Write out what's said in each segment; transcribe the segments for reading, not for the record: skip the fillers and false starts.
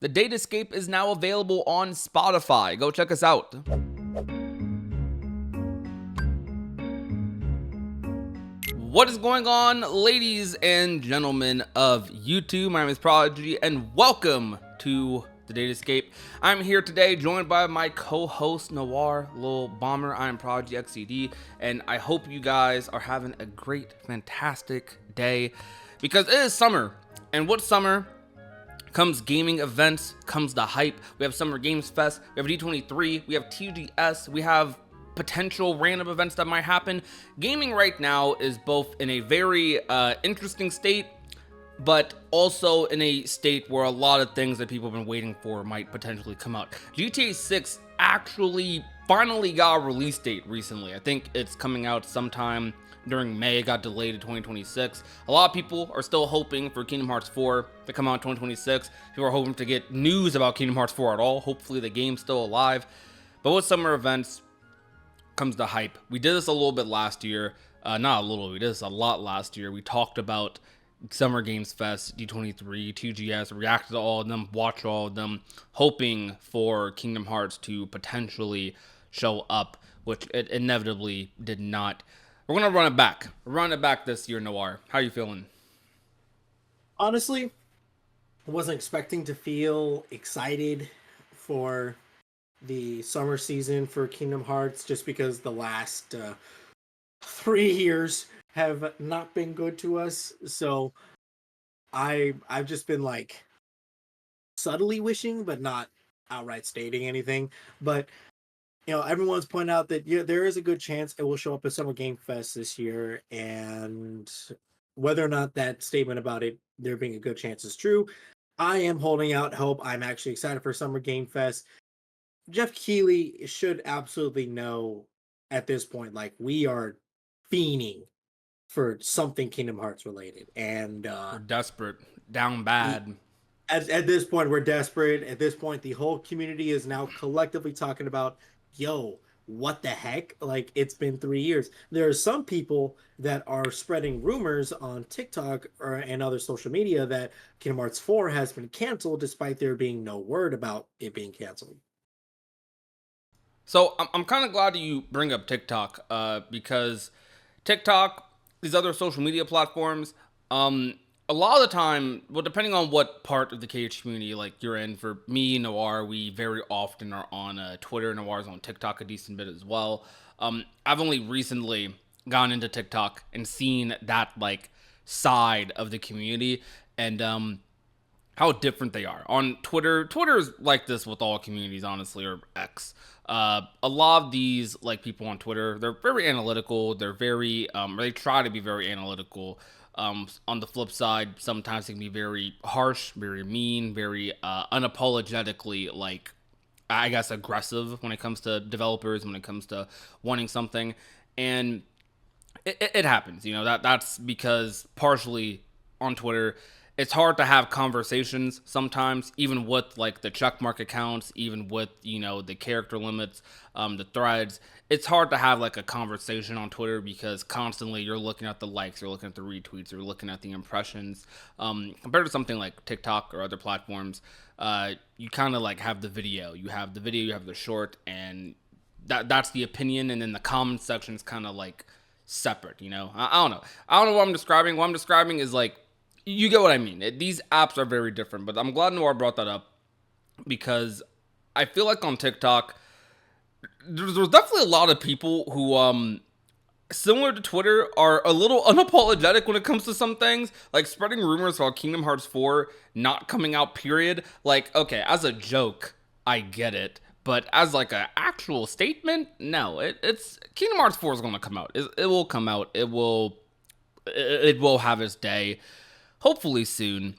The Datascape is now available on Spotify. Go check us out. What is going on, ladies and gentlemen of YouTube? My name is Prodigy, and welcome to the Datascape. I'm here today, joined by my co-host Noir, Lil Bomber. I am ProdigyxCD, and I hope you guys are having a great, fantastic day, because it is summer, and what summer comes gaming events, comes the hype. We have Summer Games Fest, we have D23, we have TGS, we have potential random events that might happen. Gaming right now is both in a very interesting state, but also in a state where a lot of things that people have been waiting for might potentially come out. GTA 6 actually finally got a release date recently. I think it's coming out sometime during May. It got delayed to 2026. A lot of people are still hoping for Kingdom Hearts 4 to come out in 2026. People are hoping to get news about Kingdom Hearts 4 at all. Hopefully the game's still alive. But with summer events comes the hype. We did this a little bit last year. Not a little, we did this a lot last year. We talked about Summer Games Fest, D23, TGS, reacted to all of them, watched all of them, hoping for Kingdom Hearts to potentially show up, which it inevitably did not. We're going to run it back. Run it back this year, Noir. How are you feeling? Honestly, I wasn't expecting to feel excited for the summer season for Kingdom Hearts just because the last 3 years have not been good to us. So I've just been like subtly wishing, but not outright stating anything. But everyone's pointed out that there is a good chance it will show up at Summer Game Fest this year, and whether or not that statement about it there being a good chance is true, I am holding out hope. I'm actually excited for Summer Game Fest. Jeff Keighley should absolutely know at this point, like we are fiending for something Kingdom Hearts related, and We're desperate. Down he, bad. at this point we're desperate. At this point, the whole community is now collectively talking about, yo, what the heck? Like, it's been 3 years. There are some people that are spreading rumors on TikTok and other social media that Kingdom Hearts 4 has been canceled despite there being no word about it being canceled. So I'm kind of glad you bring up TikTok because TikTok, these other social media platforms, a lot of the time, well, depending on what part of the KH community like you're in, for me, Noir, we very often are on Twitter. Noir's on TikTok a decent bit as well. I've only recently gone into TikTok and seen that like side of the community, and how different they are. On Twitter, Twitter's like this with all communities, honestly, or X. A lot of these like people on Twitter, they're very analytical. They're very, they try to be very analytical. On the flip side, sometimes they can be very harsh, very mean, very unapologetically like, I guess, aggressive when it comes to developers, when it comes to wanting something, and it happens. That's because partially on Twitter, it's hard to have conversations sometimes, even with like the checkmark accounts, even with the character limits, the threads. It's hard to have like a conversation on Twitter because constantly you're looking at the likes, you're looking at the retweets, you're looking at the impressions. Compared to something like TikTok or other platforms, you kind of like have the video, you have the short, and that's the opinion, and then the comment section is kind of like separate. I don't know. I don't know what I'm describing. What I'm describing is like, you get what I mean. These apps are very different, but I'm glad Noir brought that up because I feel like on TikTok, there's definitely a lot of people who, similar to Twitter, are a little unapologetic when it comes to some things, like spreading rumors about Kingdom Hearts 4 not coming out, period. Like, okay, as a joke, I get it. But as like an actual statement, no. It's Kingdom Hearts 4 is going to come out. It will come out. It will have its day, hopefully soon.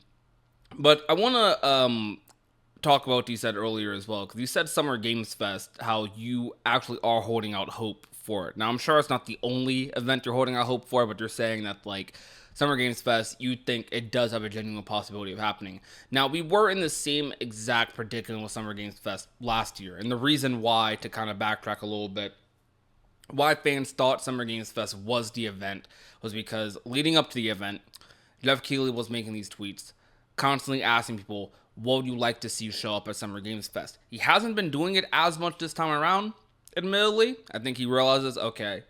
But I want to talk about what you said earlier as well, because you said Summer Games Fest, how you actually are holding out hope for it. Now, I'm sure it's not the only event you're holding out hope for, but you're saying that like Summer Games Fest, you think it does have a genuine possibility of happening. Now, we were in the same exact predicament with Summer Games Fest last year, and the reason why, to kind of backtrack a little bit, why fans thought Summer Games Fest was the event was because leading up to the event, Jeff Keighley was making these tweets, constantly asking people, what would you like to see show up at Summer Games Fest? He hasn't been doing it as much this time around, admittedly. I think he realizes, okay,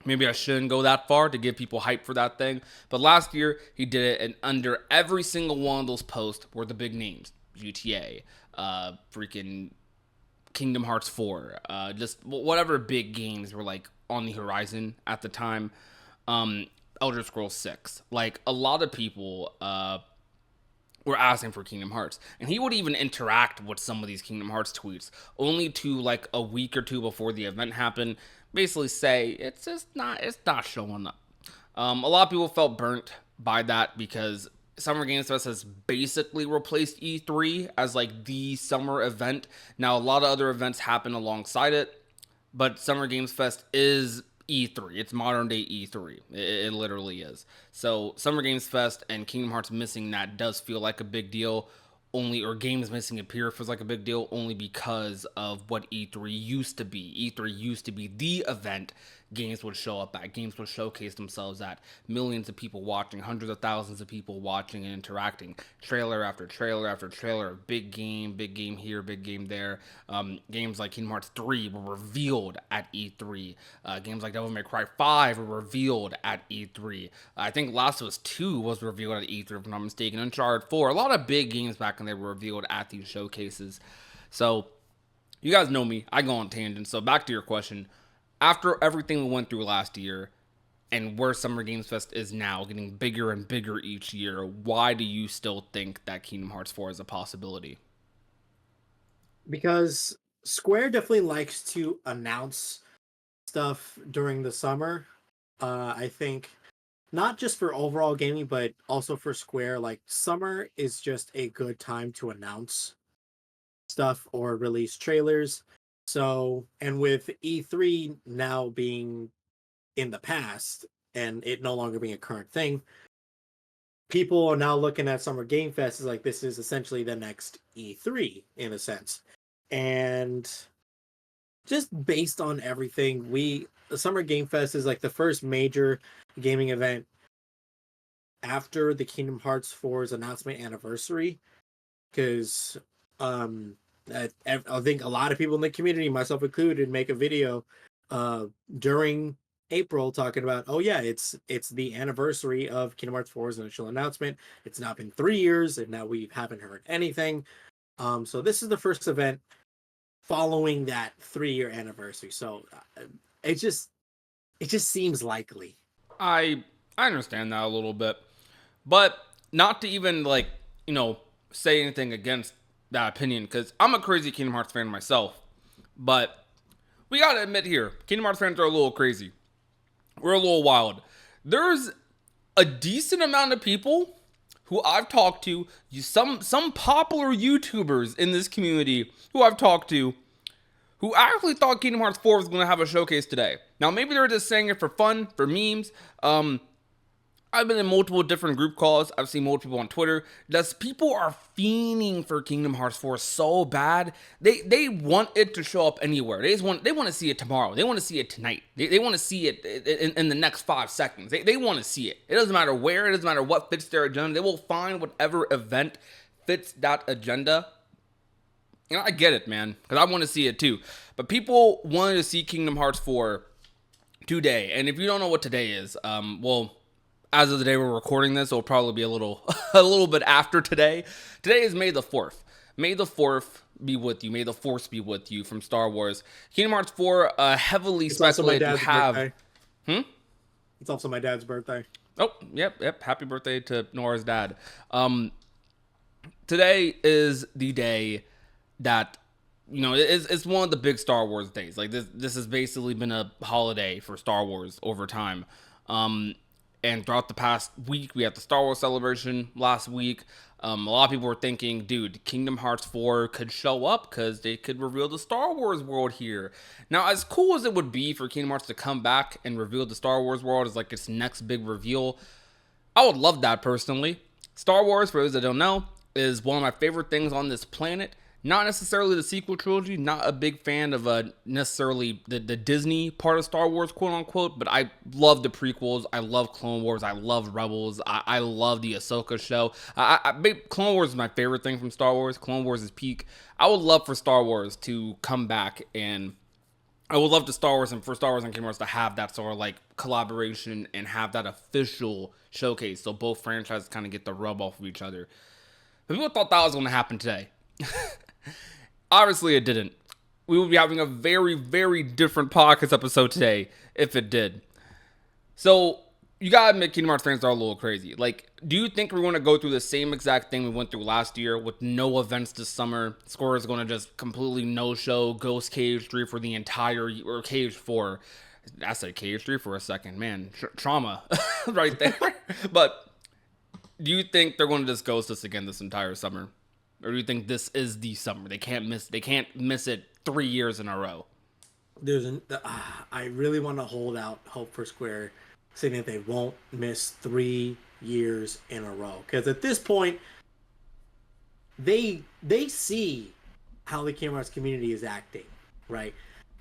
maybe I shouldn't go that far to give people hype for that thing. But last year, he did it, and under every single one of those posts were the big names. GTA, freaking Kingdom Hearts 4, just whatever big games were like on the horizon at the time. Elder Scrolls 6. Like, a lot of people were asking for Kingdom Hearts. And he would even interact with some of these Kingdom Hearts tweets, only to like a week or two before the event happened, basically say it's not showing up. A lot of people felt burnt by that because Summer Games Fest has basically replaced E3 as like the summer event. Now a lot of other events happen alongside it, but Summer Games Fest is E3. It's modern day E3. It literally is. So Summer Games Fest and Kingdom Hearts missing that does feel like a big deal. Only, or games missing appear feels like a big deal only because of what E3 used to be. E3 used to be the event games would show up at. Games would showcase themselves at. Millions of people watching, hundreds of thousands of people watching and interacting. Trailer after trailer after trailer. Big game here, big game there. Games like Kingdom Hearts 3 were revealed at E3. Games like Devil May Cry 5 were revealed at E3. I think Last of Us 2 was revealed at E3, if I'm not mistaken. Uncharted 4. A lot of big games back when they were revealed at these showcases. So, you guys know me. I go on tangents. So, back to your question. After everything we went through last year and where Summer Games Fest is now, getting bigger and bigger each year, why do you still think that Kingdom Hearts 4 is a possibility? Because Square definitely likes to announce stuff during the summer. I think not just for overall gaming, but also for Square. Like summer is just a good time to announce stuff or release trailers. So, and with E3 now being in the past and it no longer being a current thing, people are now looking at Summer Game Fest as like this is essentially the next E3 in a sense. And just based on everything, the Summer Game Fest is like the first major gaming event after the Kingdom Hearts 4's announcement anniversary. Because um, I think a lot of people in the community, myself included, make a video uh, during April talking about, oh yeah, it's the anniversary of Kingdom Hearts 4's initial announcement. It's now been 3 years, and now we haven't heard anything. So this is the first event following that 3 year anniversary. So it just it just seems likely. I understand that a little bit. But not to even like, you know, say anything against that opinion, because I'm a crazy Kingdom Hearts fan myself. But we gotta admit here, Kingdom Hearts fans are a little crazy. We're a little wild. There's a decent amount of people who I've talked to, some popular YouTubers in this community who I've talked to, who actually thought Kingdom Hearts 4 was going to have a showcase today. Now, maybe they're just saying it for fun, for memes. I've been in multiple different group calls. I've seen multiple people on Twitter. Just people are fiending for Kingdom Hearts 4 so bad. They want it to show up anywhere. They want to see it tomorrow. They want to see it tonight. They want to see it in the next 5 seconds. They want to see it. It doesn't matter where. It doesn't matter what fits their agenda. They will find whatever event fits that agenda. And I get it, man, because I want to see it too. But people wanted to see Kingdom Hearts 4 today. And if you don't know what today is, well, as of the day we're recording this, it'll probably be a little a little bit after today. Today is May the 4th. May the 4th be with you. May the Force be with you from Star Wars. Kingdom Hearts 4 heavily It's also my speculated to dad's have. birthday. It's also my dad's birthday. Oh, yep. Happy birthday to Nora's dad. Today is the day that, you know, it's one of the big Star Wars days. Like this has basically been a holiday for Star Wars over time. And throughout the past week, we had the Star Wars celebration last week. A lot of people were thinking, dude, Kingdom Hearts 4 could show up because they could reveal the Star Wars world here. Now, as cool as it would be for Kingdom Hearts to come back and reveal the Star Wars world as like its next big reveal, I would love that personally. Star Wars, for those that don't know, is one of my favorite things on this planet. Not necessarily the sequel trilogy. Not a big fan of necessarily the Disney part of Star Wars, quote unquote. But I love the prequels. I love Clone Wars. I love Rebels. I love the Ahsoka show. Clone Wars is my favorite thing from Star Wars. Clone Wars is peak. I would love for Star Wars to come back, and I would love to Star Wars and for Star Wars and Kingdom Hearts to have that sort of like collaboration and have that official showcase, so both franchises kind of get the rub off of each other. But people thought that was going to happen today. Obviously, it didn't. We would be having a very, very different podcast episode today if it did. So, you gotta admit, Kingdom Hearts fans are a little crazy. Like, do you think we're gonna go through the same exact thing we went through last year with no events this summer? Square is gonna just completely no-show Ghost Cage 3 for the entire, or Cage 4. I said Cage 3 for a second. Man, trauma right there. But do you think they're gonna just ghost us again this entire summer? Or do you think this is the summer? They can't miss it 3 years in a row. I really want to hold out hope for Square, saying that they won't miss 3 years in a row. Because at this point, they see how the Kingdom Hearts community is acting, right?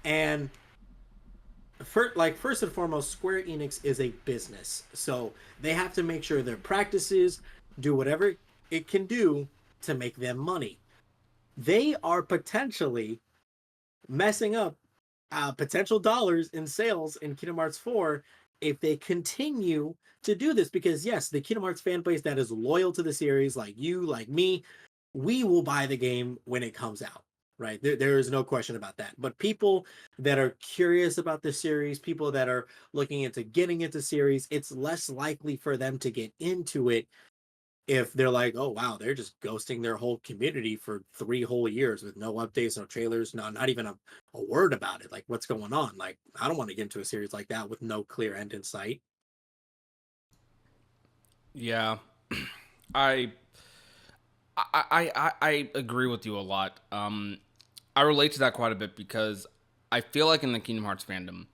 And first and foremost, Square Enix is a business, so they have to make sure their practices do whatever it can do to make them money. They are potentially messing up potential dollars in sales in Kingdom Hearts 4 if they continue to do this. Because yes, the Kingdom Hearts fan base that is loyal to the series, like you, like me, we will buy the game when it comes out, right? There is no question about that. But people that are curious about the series, people that are looking into getting into series, it's less likely for them to get into it if they're like, oh wow, they're just ghosting their whole community for 3 whole years with no updates, no trailers, not even a word about it. Like, what's going on? Like, I don't want to get into a series like that with no clear end in sight. Yeah, I I agree with you a lot. I relate to that quite a bit because I feel like in the Kingdom Hearts fandom,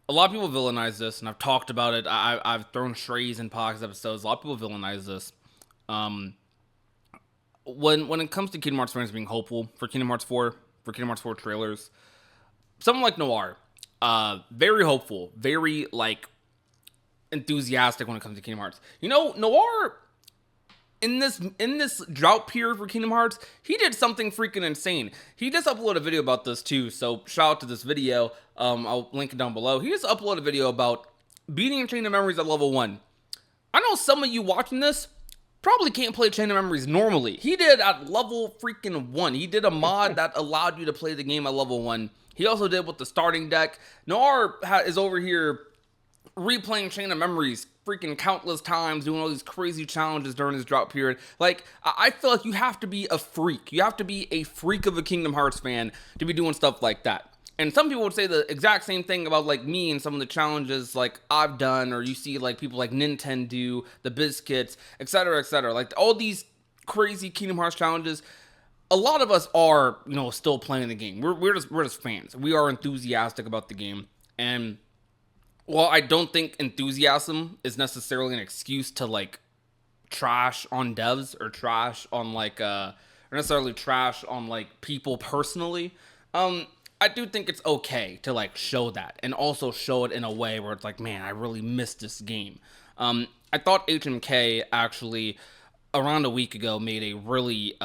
a lot of people villainize this, and I've talked about it. I've thrown strays in podcast episodes. A lot of people villainize this. Um, when it comes to Kingdom Hearts fans being hopeful for Kingdom Hearts 4, for Kingdom Hearts 4 trailers, someone like Noir, very hopeful, very like enthusiastic when it comes to Kingdom Hearts. You know, Noir in this drought period for Kingdom Hearts, he did something freaking insane. He just uploaded a video about this too, so shout out to this video. I'll link it down below. He just uploaded a video about beating Chain of Memories at level 1. I know some of you watching this probably can't play Chain of Memories normally. He did at level freaking 1. He did a mod that allowed you to play the game at level 1. He also did with the starting deck. Noir is over here replaying Chain of Memories freaking countless times, doing all these crazy challenges during this drought period. Like, I feel like you have to be a freak. You have to be a freak of a Kingdom Hearts fan to be doing stuff like that. And some people would say the exact same thing about like me and some of the challenges like I've done, or you see like people like Nintendo, the Biscuits, etc., etc. Like all these crazy Kingdom Hearts challenges. A lot of us are, still playing the game. We're just fans. We are enthusiastic about the game, and well, I don't think enthusiasm is necessarily an excuse to like trash on devs or trash on like or necessarily trash on like people personally. I do think it's okay to like show that and also show it in a way where it's like, man, I really missed this game. I thought HMK actually around a week ago made a really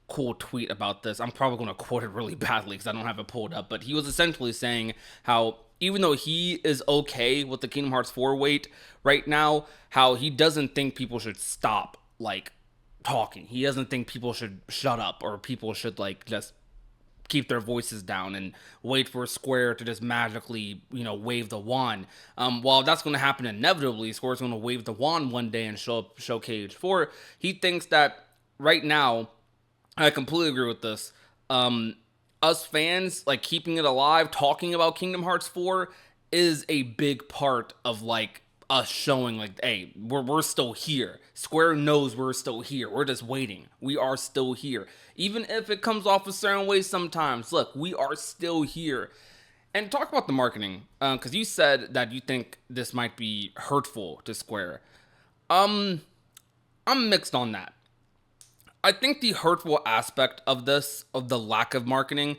cool tweet about this. I'm probably going to quote it really badly because I don't have it pulled up, but he was essentially saying how even though he is okay with the Kingdom Hearts 4 wait right now, how he doesn't think people should stop like talking. He doesn't think people should shut up or people should like just keep their voices down and wait for Square to just magically, wave the wand. While that's going to happen inevitably, Square's going to wave the wand one day and show Cage 4. He thinks that right now, I completely agree with this. Us fans, like keeping it alive, talking about Kingdom Hearts 4 is a big part of like us showing like, hey, we're still here. Square knows we're still here. We're just waiting. We are still here. Even if it comes off a certain way sometimes, look, we are still here. And talk about the marketing, because you said that you think this might be hurtful to Square. I'm mixed on that. I think the hurtful aspect of this, of the lack of marketing,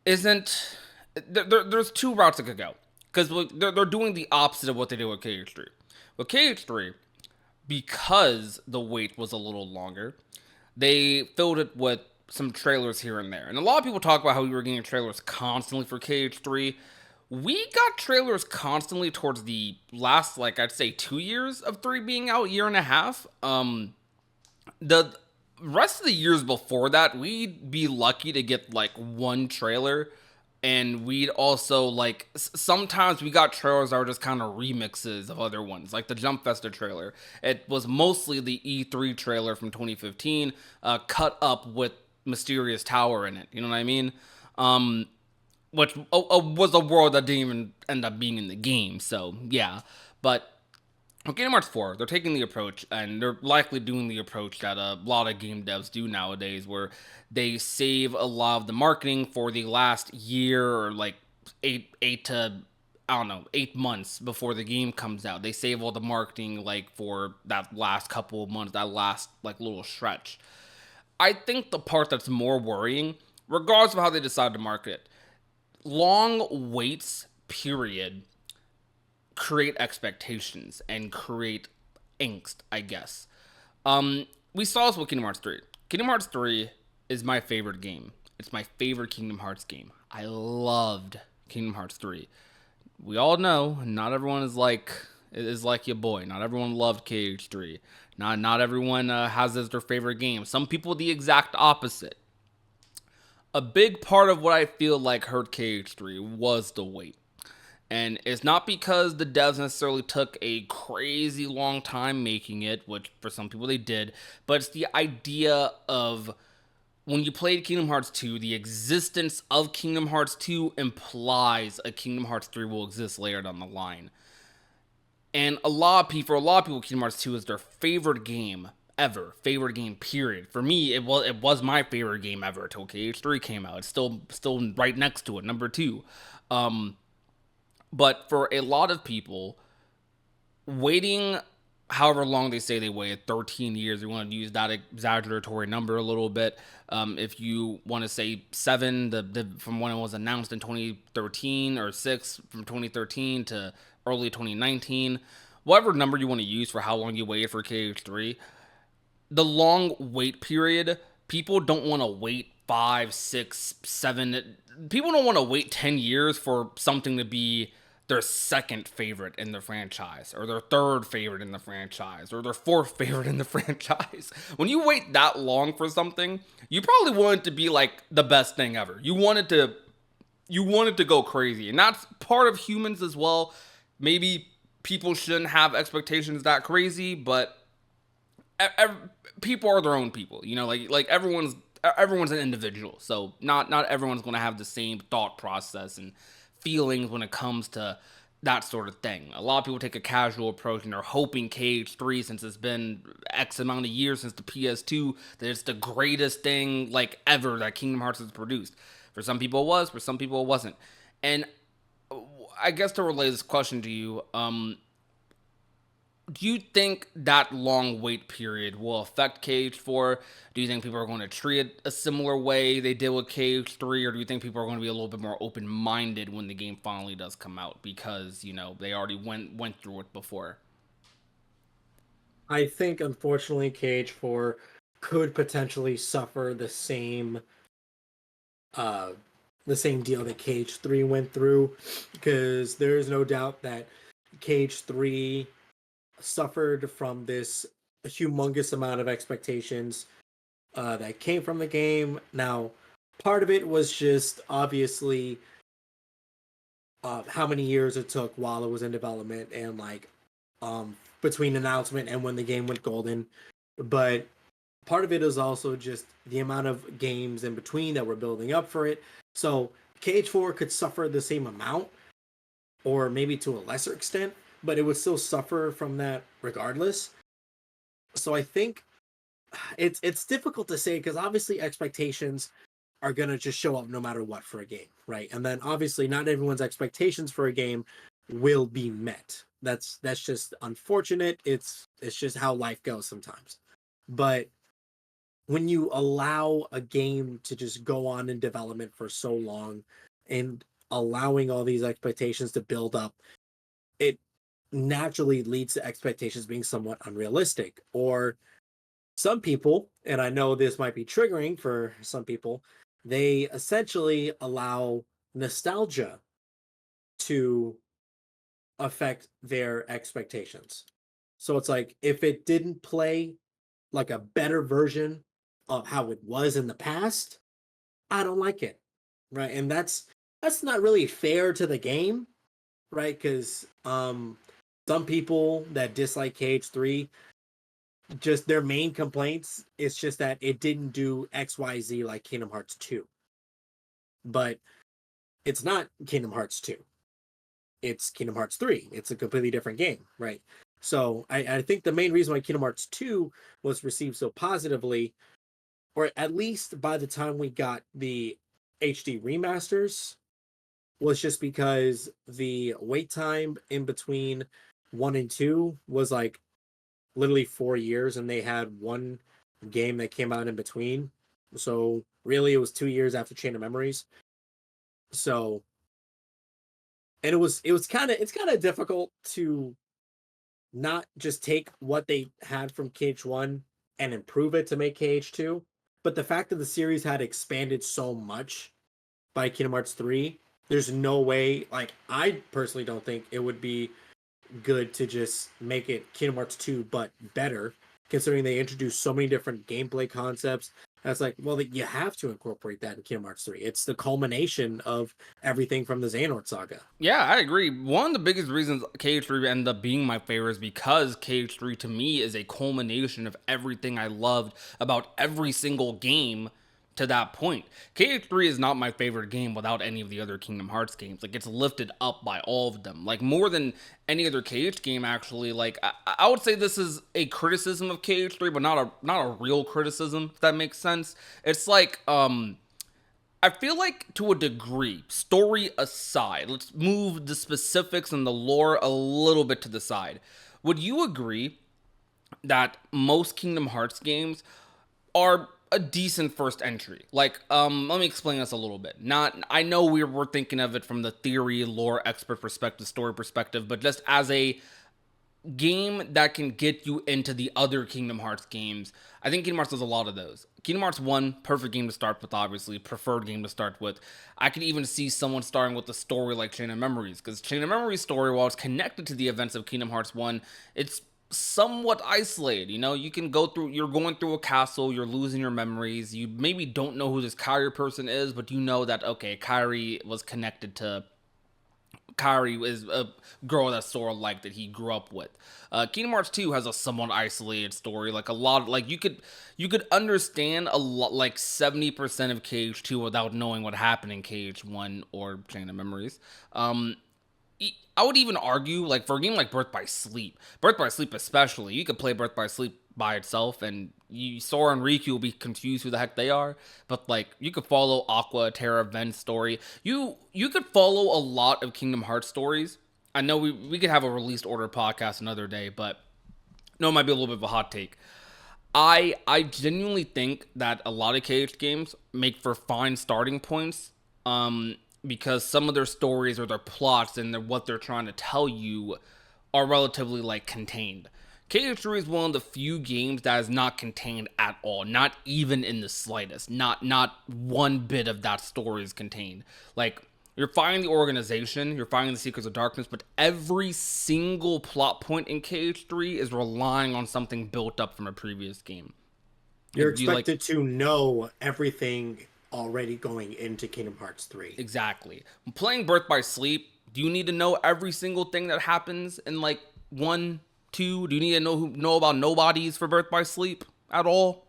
isn't. There's two routes it could go. Because they're doing the opposite of what they did with KH3. With KH3, because the wait was a little longer, they filled it with some trailers here and there. And a lot of people talk about how we were getting trailers constantly for KH3. We got trailers constantly towards the last, like, I'd say 2 years of 3 being out, year and a half. The rest of the years before that, we'd be lucky to get like one trailer. And we'd also like sometimes we got trailers that were just kind of remixes of other ones, like the Jump Festa trailer. It was mostly the E3 trailer from 2015, cut up with Mysterious Tower in it. You know what I mean? Which was a world that didn't even end up being in the game. So yeah, but with Kingdom Hearts 4, they're taking the approach, and they're likely doing the approach that a lot of game devs do nowadays, where they save a lot of the marketing for the last year or like eight to I don't know 8 months before the game comes out. They save all the marketing like for that last couple of months, that last like little stretch. I think the part that's more worrying, regardless of how they decide to market it, long waits period create expectations and create angst, I guess. We saw this with Kingdom Hearts 3. Kingdom Hearts 3 is my favorite game. It's my favorite Kingdom Hearts game. I loved Kingdom Hearts 3. We all know not everyone is like your boy. Not everyone loved KH3. Not everyone has as their favorite game. Some people the exact opposite. A big part of what I feel like hurt KH3 was the wait. And it's not because the devs necessarily took a crazy long time making it, which for some people they did, but it's the idea of when you played Kingdom Hearts 2, the existence of Kingdom Hearts 2 implies a Kingdom Hearts 3 will exist later down the line. And for a lot of people, Kingdom Hearts 2 is their favorite game ever, favorite game period. For me, it was my favorite game ever until KH3 came out. It's still right next to it, number 2. But for a lot of people, waiting however long they say they waited, 13 years, you want to use that exaggeratory number a little bit. If you want to say 7, from when it was announced in 2013, or 6 from 2013 to early 2019, whatever number you want to use for how long you waited for KH3, the long wait period, people don't want to wait 5, 6, 7. People don't want to wait 10 years for something to be their second favorite in the franchise, or their third favorite in the franchise, or their fourth favorite in the franchise. When you wait that long for something, you probably want it to be like the best thing ever. You want it to go crazy, and that's part of humans as well. Maybe people shouldn't have expectations that crazy, but people are their own people. Like everyone's an individual, so not everyone's going to have the same thought process and feelings when it comes to that sort of thing. A lot of people take a casual approach and are hoping KH3, since it's been X amount of years since the PS2, that it's the greatest thing like ever that Kingdom Hearts has produced. For some people it was, for some people it wasn't. And I guess to relay this question to you, do you think that long wait period will affect KH4? Do you think people are going to treat it a similar way they did with KH3, or do you think people are going to be a little bit more open-minded when the game finally does come out because they already went through it before? I think unfortunately KH4 could potentially suffer uh the same deal that KH3 went through, because there is no doubt that KH3 suffered from this humongous amount of expectations that came from the game. Now, part of it was just obviously how many years it took while it was in development, and like between announcement and when the game went golden. But part of it is also just the amount of games in between that were building up for it. So KH4 could suffer the same amount, or maybe to a lesser extent, but it would still suffer from that regardless. So I think it's difficult to say, because obviously expectations are gonna just show up no matter what for a game, right? And then obviously not everyone's expectations for a game will be met. That's just unfortunate. It's just how life goes sometimes. But when you allow a game to just go on in development for so long and allowing all these expectations to build up, it naturally leads to expectations being somewhat unrealistic. Or some people, and I know this might be triggering for some people, they essentially allow nostalgia to affect their expectations. So it's like if it didn't play like a better version of how it was in the past, I don't like it. Right? And that's not really fair to the game, right? Cuz some people that dislike KH3, just their main complaints is just that it didn't do XYZ like Kingdom Hearts 2. But it's not Kingdom Hearts 2. It's Kingdom Hearts 3. It's a completely different game, right? So I think the main reason why Kingdom Hearts 2 was received so positively, or at least by the time we got the HD remasters, was just because the wait time in between 1 and 2 was like literally 4 years, and they had one game that came out in between. So really, it was 2 years after Chain of Memories. So, and it was kind of it's kind of difficult to not just take what they had from KH1 and improve it to make KH2, but the fact that the series had expanded so much by Kingdom Hearts 3, there's no way, like, I personally don't think it would be good to just make it Kingdom Hearts 2 but better, considering they introduced so many different gameplay concepts. That's like, well, you have to incorporate that in Kingdom Hearts 3. It's the culmination of everything from the Xehanort saga. Yeah, I agree. One of the biggest reasons KH3 ended up being my favorite is because KH3 to me is a culmination of everything I loved about every single game to that point. KH3 is not my favorite game without any of the other Kingdom Hearts games. Like, it's lifted up by all of them. Like, more than any other KH game, actually. Like, I would say this is a criticism of KH3, but not a real criticism, if that makes sense. It's like, I feel like to a degree, story aside, let's move the specifics and the lore a little bit to the side. Would you agree that most Kingdom Hearts games are a decent first entry? Like, let me explain this a little bit. Not, I know we're thinking of it from the theory, lore, expert perspective, story perspective, but just as a game that can get you into the other Kingdom Hearts games. I think Kingdom Hearts does a lot of those. Kingdom Hearts 1, perfect game to start with, obviously. Preferred game to start with. I could even see someone starting with a story like Chain of Memories, because Chain of Memories' story, while it's connected to the events of Kingdom Hearts 1, it's somewhat isolated. You know, you can go through, you're going through a castle, you're losing your memories. You maybe don't know who this Kairi person is, but you know that, okay, Kairi was connected to Kairi is a girl that Sora liked that he grew up with. Kingdom Hearts 2 has a somewhat isolated story. Like a lot, like you could understand a lot, like 70% of KH2 without knowing what happened in KH1 or Chain of Memories. I would even argue, like, for a game like Birth by Sleep especially, you could play Birth by Sleep by itself, and Sora and Riku will be confused who the heck they are. But like, you could follow Aqua, Terra, Ven's story. You could follow a lot of Kingdom Hearts stories. I know we could have a released order podcast another day, but no, it might be a little bit of a hot take. I genuinely think that a lot of KH games make for fine starting points, because some of their stories or their plots and what they're trying to tell you are relatively like contained. KH3 is one of the few games that is not contained at all, not even in the slightest. Not one bit of that story is contained. Like, you're fighting the organization, you're fighting the Secrets of Darkness, but every single plot point in KH3 is relying on something built up from a previous game. You're Do you like expected to know everything already going into Kingdom Hearts 3. exactly when playing Birth by Sleep? Do you need to know every single thing that happens in like 1, 2? Do you need to know about nobodies for Birth by Sleep at all?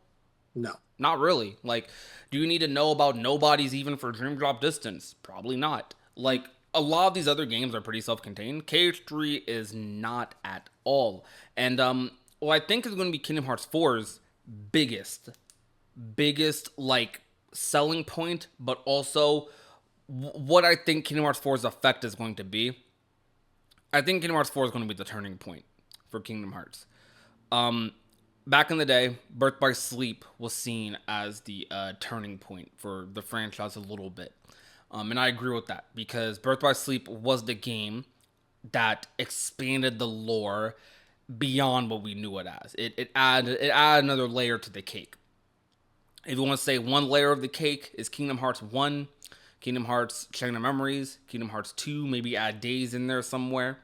No. Not really. Like, do you need to know about nobodies even for Dream Drop Distance? Probably not. Like, a lot of these other games are pretty self-contained. KH3 is not at all. And what I think is going to be Kingdom Hearts 4's biggest, biggest like selling point, but also what I think Kingdom Hearts 4's effect is going to be. I think Kingdom Hearts 4 is going to be the turning point for Kingdom Hearts. back in the day, Birth by Sleep was seen as the turning point for the franchise a little bit. And I agree with that because Birth by Sleep was the game that expanded the lore beyond what we knew it as. It added another layer to the cake. If you want to say one layer of the cake is Kingdom Hearts 1, Kingdom Hearts Chain of Memories, Kingdom Hearts 2, maybe add Days in there somewhere.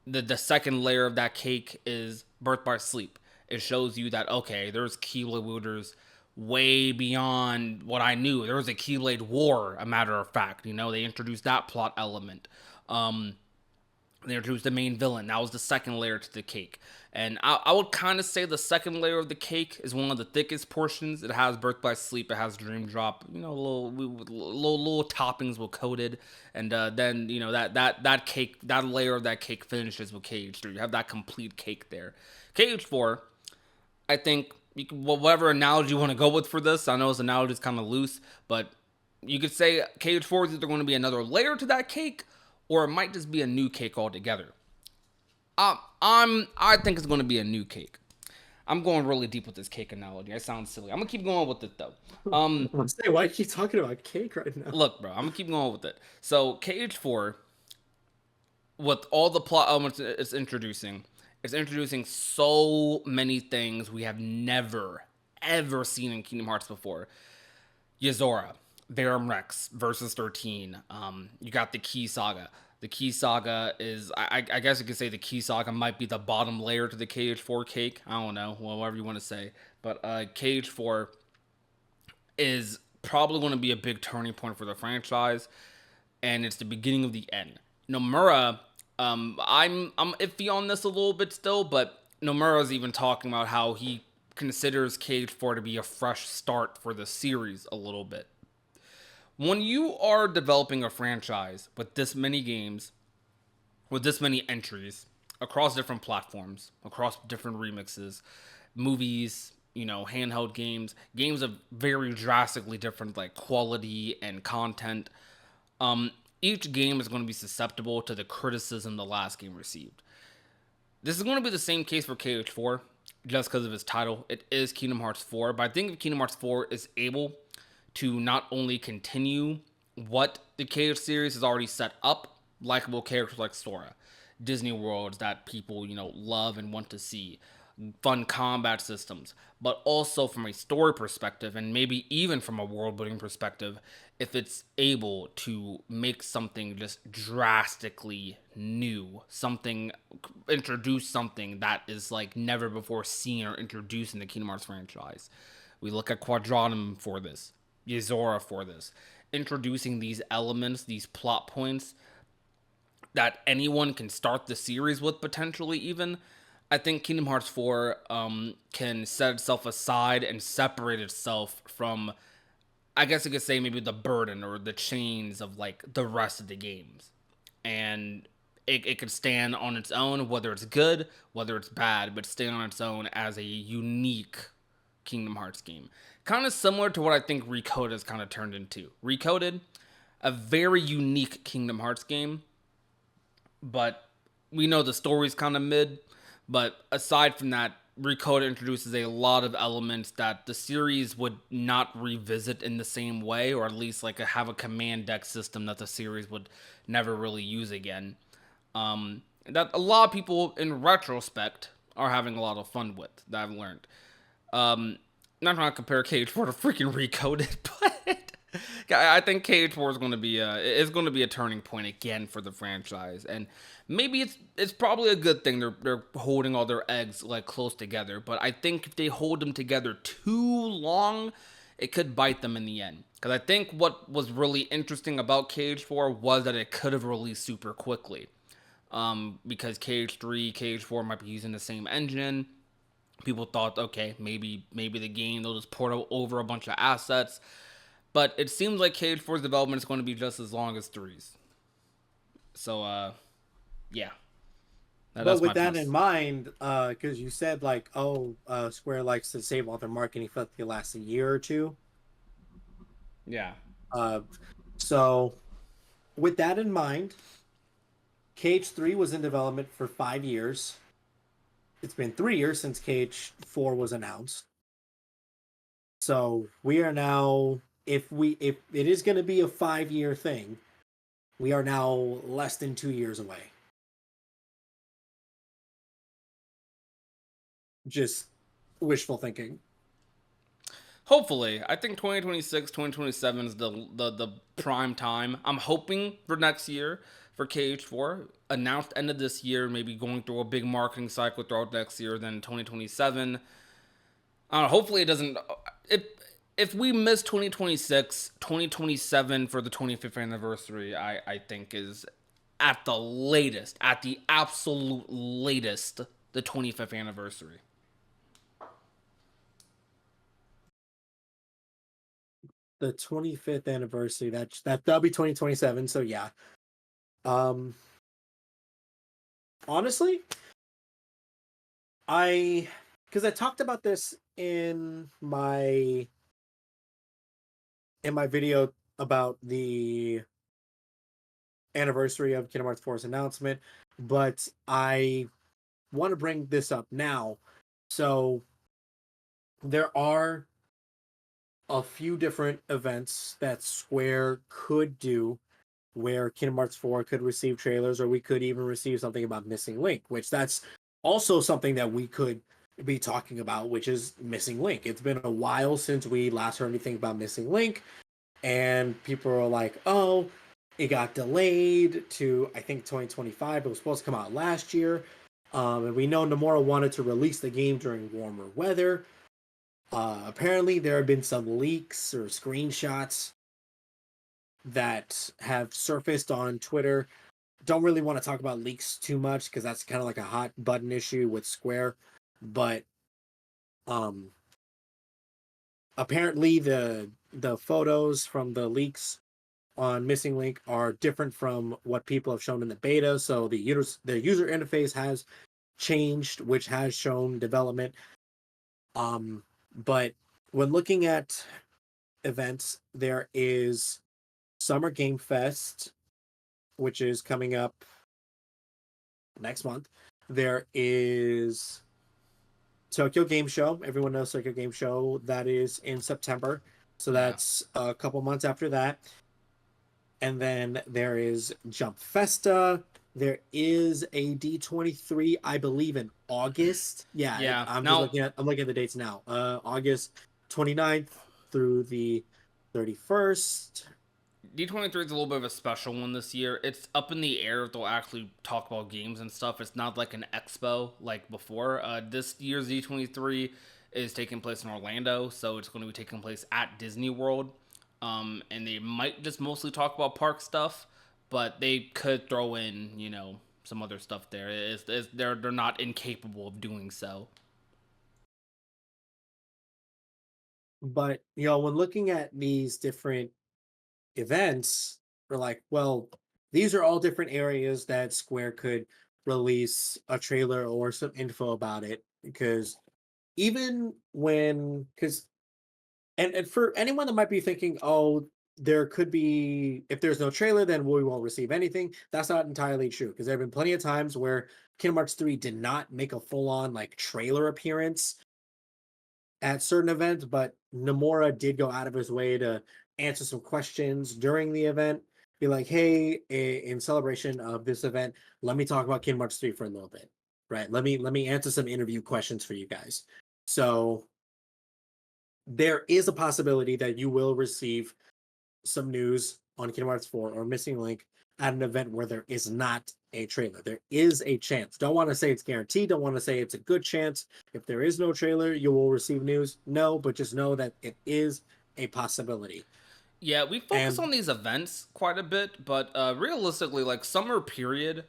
The second layer of that cake is Birth by Sleep. It shows you that okay, there's Keyblade wielders way beyond what I knew. There was a Keyblade War, a matter of fact. You know, they introduced that plot element. They introduced the main villain. That was the second layer to the cake. And I would kind of say the second layer of the cake is one of the thickest portions. It has Birth by Sleep. It has Dream Drop. You know, little toppings were coated, and then you know that cake, that layer of that cake finishes with KH3. You have that complete cake there. KH4, I think, whatever analogy you want to go with for this. I know this analogy is kind of loose, but you could say KH4 is either going to be another layer to that cake, or it might just be a new cake altogether. I think it's going to be a new cake. I'm going really deep with this cake analogy. I sound silly. I'm gonna keep going with it though. I'm saying, why are you talking about cake right now? Look, bro, I'm gonna keep going with it. So KH4, with all the plot elements it's introducing so many things we have never ever seen in Kingdom Hearts before. Yozora, Verum Rex versus 13. You got the Key Saga. The Key Saga is, I guess you could say the Key Saga might be the bottom layer to the KH4 cake. I don't know, whatever you want to say. But KH4 is probably going to be a big turning point for the franchise, and it's the beginning of the end. Nomura, I'm iffy on this a little bit still, but Nomura's even talking about how he considers KH4 to be a fresh start for the series a little bit. When you are developing a franchise with this many games, with this many entries across different platforms, across different remixes, movies, you know, handheld games, games of very drastically different like quality and content, um, each game is going to be susceptible to the criticism the last game received. This is going to be the same case for KH4, just because of its title. It is Kingdom Hearts 4, but I think if Kingdom Hearts 4 is able to not only continue what the KH series has already set up, likable characters like Sora, Disney worlds that people, you know, love and want to see, fun combat systems, but also from a story perspective and maybe even from a world building perspective, if it's able to make something just drastically new, something, introduce something that is like never before seen or introduced in the Kingdom Hearts franchise. We look at Quadranum for this, Yozora for this, introducing these elements, these plot points that anyone can start the series with potentially even. I think Kingdom Hearts 4 can set itself aside and separate itself from, I guess you could say, maybe the burden or the chains of like the rest of the games. And it could stand on its own, whether it's good, whether it's bad, but stand on its own as a unique Kingdom Hearts game. Kind of similar to what I think Recoded has kind of turned into. Recoded, a very unique Kingdom Hearts game, but we know the story's kind of mid. But aside from that, Recoded introduces a lot of elements that the series would not revisit in the same way, or at least like have a command deck system that the series would never really use again. That a lot of people, in retrospect, are having a lot of fun with. That I've learned. Not trying to compare KH4 to freaking Recoded, but I think KH4 is going to be a turning point again for the franchise, and maybe it's probably a good thing they're holding all their eggs like close together. But I think if they hold them together too long, it could bite them in the end. Because I think what was really interesting about KH4 was that it could have released super quickly. Because KH3, KH4 might be using the same engine. People thought, okay, maybe the game they'll just port over a bunch of assets, but it seems like KH4's development is going to be just as long as 3's. So, yeah, But that's my with that piece. in mind, because you said like, oh, Square likes to save all their marketing for like the last a year or two. Yeah, Uh, so with that in mind, KH3 was in development for 5 years. it's been 3 years since KH4 was announced. So we are now, if it is going to be a 5 year thing, we are now less than 2 years away. Just wishful thinking. Hopefully, I think 2026, 2027 is the prime time. I'm hoping for next year for KH4 announced end of this year, maybe going through a big marketing cycle throughout next year. Then 2027. Hopefully it doesn't. If if we miss 2026, 2027 for the 25th anniversary, I think is at the latest, at the absolute latest, the 25th anniversary. The 25th anniversary, that'll be 2027. So yeah. Um Honestly, I because I talked about this in my video about the anniversary of Kingdom Hearts 4's announcement, but I want to bring this up now. So there are a few different events that Square could do where Kingdom Hearts 4 could receive trailers, or we could even receive something about Missing Link, which that's also something that we could be talking about, which is Missing Link. It's been a while since we last heard anything about Missing Link, and people are like, oh, it got delayed to, I think, 2025. It was supposed to come out last year. And we know Nomura wanted to release the game during warmer weather. Apparently, there have been some leaks or screenshots that have surfaced on Twitter. Don't really want to talk about leaks too much because that's kind of like a hot button issue with Square. But um, apparently, the photos from the leaks on Missing Link are different from what people have shown in the beta. So the user interface has changed, which has shown development. But when looking at events, there is Summer Game Fest, which is coming up next month. There is Tokyo Game Show. Everyone knows Tokyo Game Show. That is in September. So Yeah. that's a couple months after that. And then there is Jump Festa. There is a D23, I believe, in August. Yeah, Yeah. I'm just Now, looking at the dates now. August 29th through the 31st. D23 is a little bit of a special one this year. It's up in the air if they'll actually talk about games and stuff. It's not like an expo like before. This year's D23 is taking place in Orlando, so it's going to be taking place at Disney World. And they might just mostly talk about park stuff, but they could throw in, some other stuff there. They're not incapable of doing so. But when looking at these different events, we're like, well, these are all different areas that Square could release a trailer or some info about it. Because even when, because, and for anyone that might be thinking, oh, there could be, if there's no trailer, then we won't receive anything. That's not entirely true, because there have been plenty of times where Kingdom Hearts 3 did not make a full on like trailer appearance at certain events, but Nomura did go out of his way to answer some questions during the event. Be like, hey, in celebration of this event, let me talk about Kingdom Hearts 3 for a little bit. Right. Let me answer some interview questions for you guys. So there is a possibility that you will receive some news on Kingdom Hearts 4 or Missing Link at an event where there is not a trailer. There is a chance. Don't want to say it's guaranteed. Don't want to say it's a good chance. If there is no trailer, you will receive news. No, but just know that it is a possibility. Yeah, we focus And on these events quite a bit, but realistically, like summer period,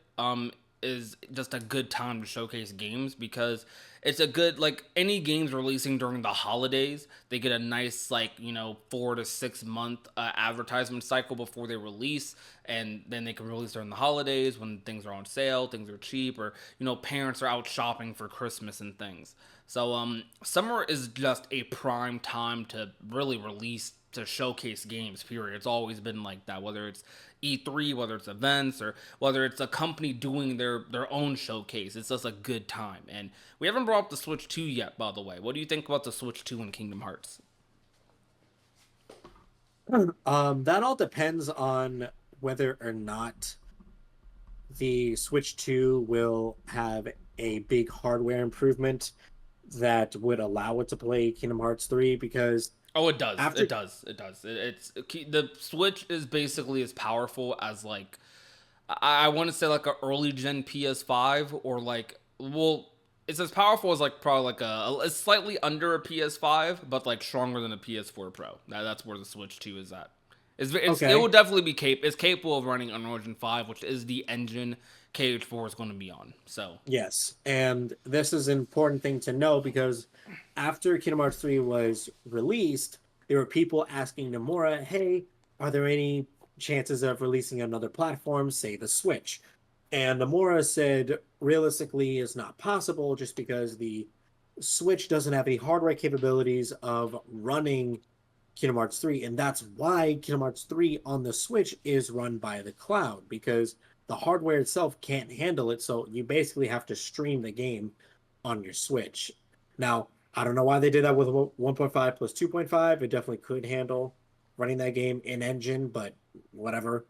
is just a good time to showcase games because it's a good like any games releasing during the holidays, they get a nice 4 to 6 month advertisement cycle before they release, and then they can release during the holidays when things are on sale, things are cheap, or parents are out shopping for Christmas and things. So summer is just a prime time to really release to showcase games. Period. It's always been like that. Whether it's E3, whether it's events, or whether it's a company doing their own showcase, it's just a good time. And we haven't brought up the Switch 2 yet, by the way. What do you think about the Switch 2 in Kingdom Hearts? That all depends on whether or not the Switch 2 will have a big hardware improvement that would allow it to play Kingdom Hearts 3 because Oh, it does. after It does. It does. It's the Switch is basically as powerful as like I want to say like a early gen PS5 or like well, it's as powerful as like probably like a slightly under a PS5, but like stronger than a PS4 Pro. That's where the Switch 2 is at. It will okay, definitely be it's capable of running Unreal Engine 5, which is the engine KH4 is going to be on. So yes, and this is an important thing to know because after Kingdom Hearts 3 was released, there were people asking Nomura, "Hey, are there any chances of releasing another platform, say the Switch?" And Nomura said, realistically, it's not possible just because the Switch doesn't have any hardware capabilities of running Kingdom Hearts 3. And that's why Kingdom Hearts 3 on the Switch is run by the cloud because the hardware itself can't handle it. So you basically have to stream the game on your Switch. Now, I don't know why they did that with 1.5 plus 2.5. It definitely could handle running that game in engine, but whatever.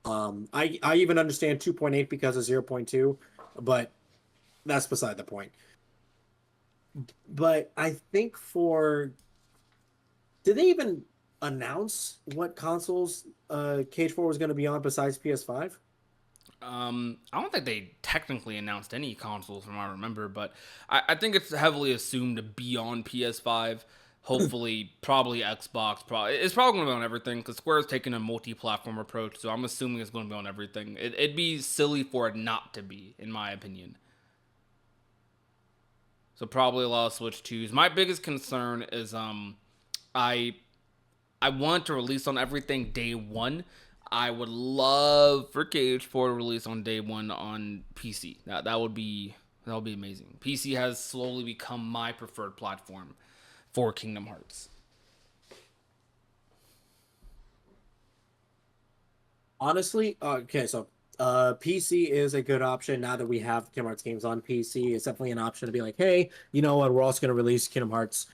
I even understand 2.8 because of 0.2, but that's beside the point. But I think for did they even announce what consoles Cage 4 was going to be on besides PS5? I don't think they technically announced any consoles from what I remember, but I think it's heavily assumed to be on PS5. Hopefully, probably Xbox. Probably it's probably going to be on everything because Square's taking a multi-platform approach, so I'm assuming it's going to be on everything. It'd be silly for it not to be, in my opinion. So probably a lot of Switch 2s. My biggest concern is I I want to release on everything day one. I would love for KH4 to release on day one on PC. That would be amazing. PC has slowly become my preferred platform for Kingdom Hearts. Honestly, okay, so PC is a good option now that we have Kingdom Hearts games on PC. It's definitely an option to be like, hey, you know what? We're also going to release Kingdom Hearts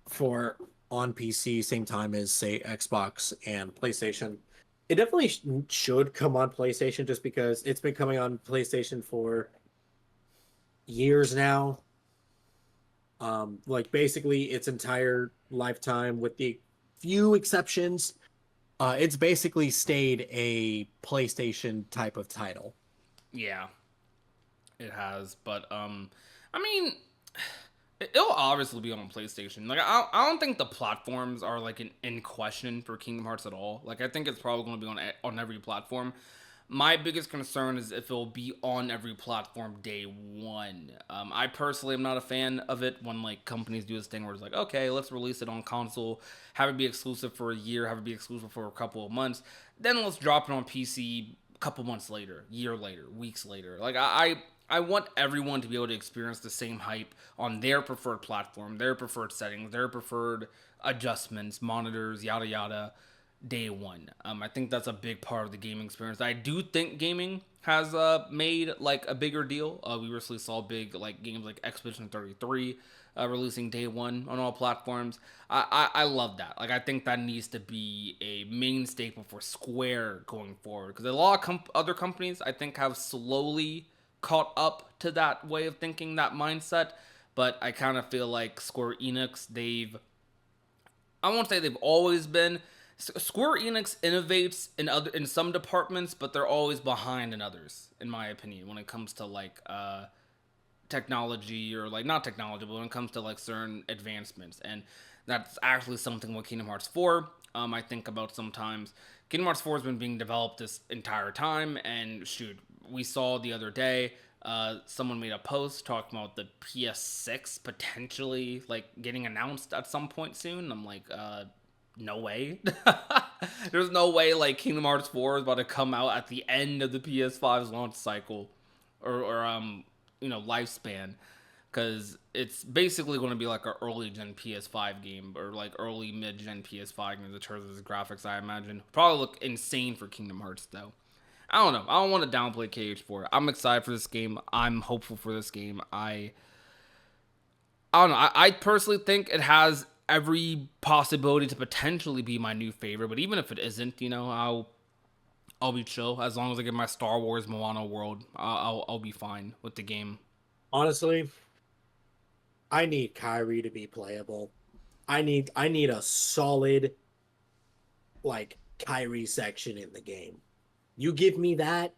for on PC same time as say Xbox and PlayStation. It definitely should come on PlayStation just because it's been coming on PlayStation for years now. Like basically its entire lifetime, with the few exceptions. It's basically stayed a PlayStation type of title. Yeah, it has, but I mean, it'll obviously be on PlayStation. Like I don't think the platforms are like in question for Kingdom Hearts at all. Like I think it's probably going to be on every platform. My biggest concern is if it'll be on every platform day one. I personally am not a fan of it when like companies do this thing where it's like, okay, let's release it on console, have it be exclusive for a year, have it be exclusive for a couple of months, then let's drop it on PC a couple months later, year later, weeks later. Like I want everyone to be able to experience the same hype on their preferred platform, their preferred settings, their preferred adjustments, monitors, yada yada, day one. I think that's a big part of the gaming experience. I do think gaming has made like a bigger deal. We recently saw big like games like Expedition 33 releasing day one on all platforms. I love that. Like I think that needs to be a main staple for Square going forward because a lot of other companies I think have slowly caught up to that way of thinking, that mindset. But I kind of feel like Square Enix, I won't say they've always been. Square Enix innovates in some departments, but they're always behind in others, in my opinion, when it comes to like technology or like not technology, but when it comes to like certain advancements, and that's actually something with Kingdom Hearts 4. I think about sometimes. Kingdom Hearts 4 has been being developed this entire time, and shoot, we saw the other day someone made a post talking about the PS6 potentially like getting announced at some point soon. I'm like, no way. There's no way like Kingdom Hearts 4 is about to come out at the end of the PS5's launch cycle or lifespan. because it's basically going to be like an early gen PS5 game or like early mid gen PS5 game in terms of the graphics. I imagine probably look insane for Kingdom Hearts though. I don't know. I don't want to downplay KH4. I'm excited for this game. I'm hopeful for this game. I don't know. I personally think it has every possibility to potentially be my new favorite. But even if it isn't, I'll be chill as long as I get my Star Wars Moana world. I'll be fine with the game. Honestly, I need Kyrie to be playable. I need a solid like Kyrie section in the game. You give me that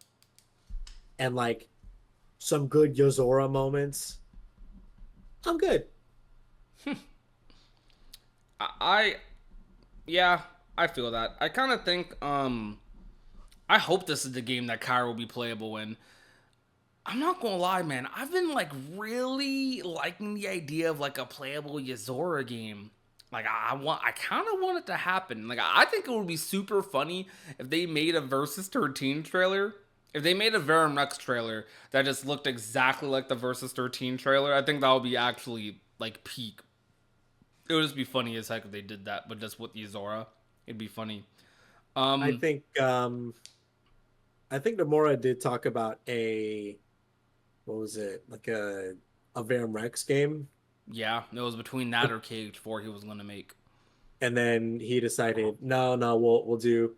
and like some good Yozora moments, I'm good. I yeah, I feel that. I kind of think I hope this is the game that Kyra will be playable in. I'm not gonna lie, man. I've been like really liking the idea of like a playable Yozora game. Like I kind of want it to happen. Like I think it would be super funny if they made a Versus 13 trailer. If they made a Verum Rex trailer that just looked exactly like the Versus 13 trailer, I think that would be actually like peak. It would just be funny as heck if they did that, but just with Yozora, it'd be funny. I Um, think um I think Nomura did talk about a what was it? Like a Verum Rex game. yeah, it was between that or KH4 he was gonna make. And then he decided, no, we'll do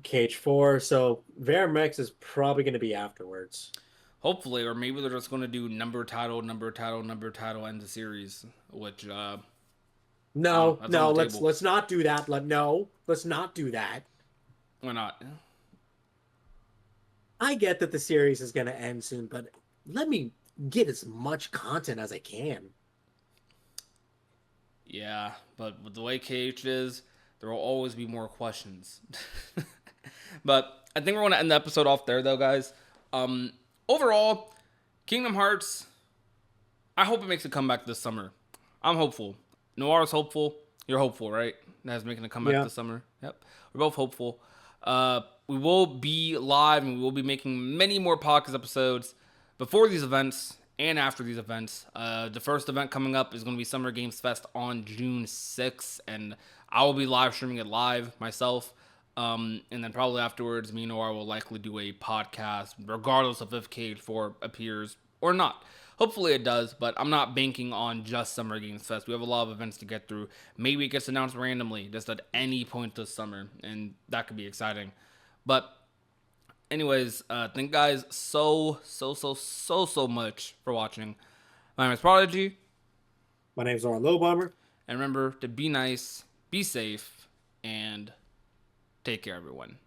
KH4. So Verum Rex is probably gonna be afterwards. Hopefully, or maybe they're just gonna do number title, number title, number title, end the series, which I don't know. No, That's on no, the let's table. let's not do that. Let's not do that. Why not? I get that the series is gonna end soon, but let me get as much content as I can. Yeah, but with the way KH is, there will always be more questions. But I think we're gonna end the episode off there, though, guys. Um, Overall, Kingdom Hearts. I hope it makes a comeback this summer. I'm hopeful. Noir's hopeful. You're hopeful, right? That's making a comeback Yeah. this summer. Yep. We're both hopeful. We will be live and we will be making many more podcast episodes before these events and after these events. The first event coming up is going to be Summer Games Fest on June 6th, and I will be live streaming it live myself. And then probably afterwards, me and Noir will likely do a podcast, regardless of if KH4 appears or not. Hopefully it does, but I'm not banking on just Summer Games Fest. We have a lot of events to get through. Maybe it gets announced randomly, just at any point this summer, and that could be exciting. But anyways, thank guys so much for watching. My name is Prodigy, My name's Lauren Lowbomber. and remember to be nice, be safe, and take care, everyone.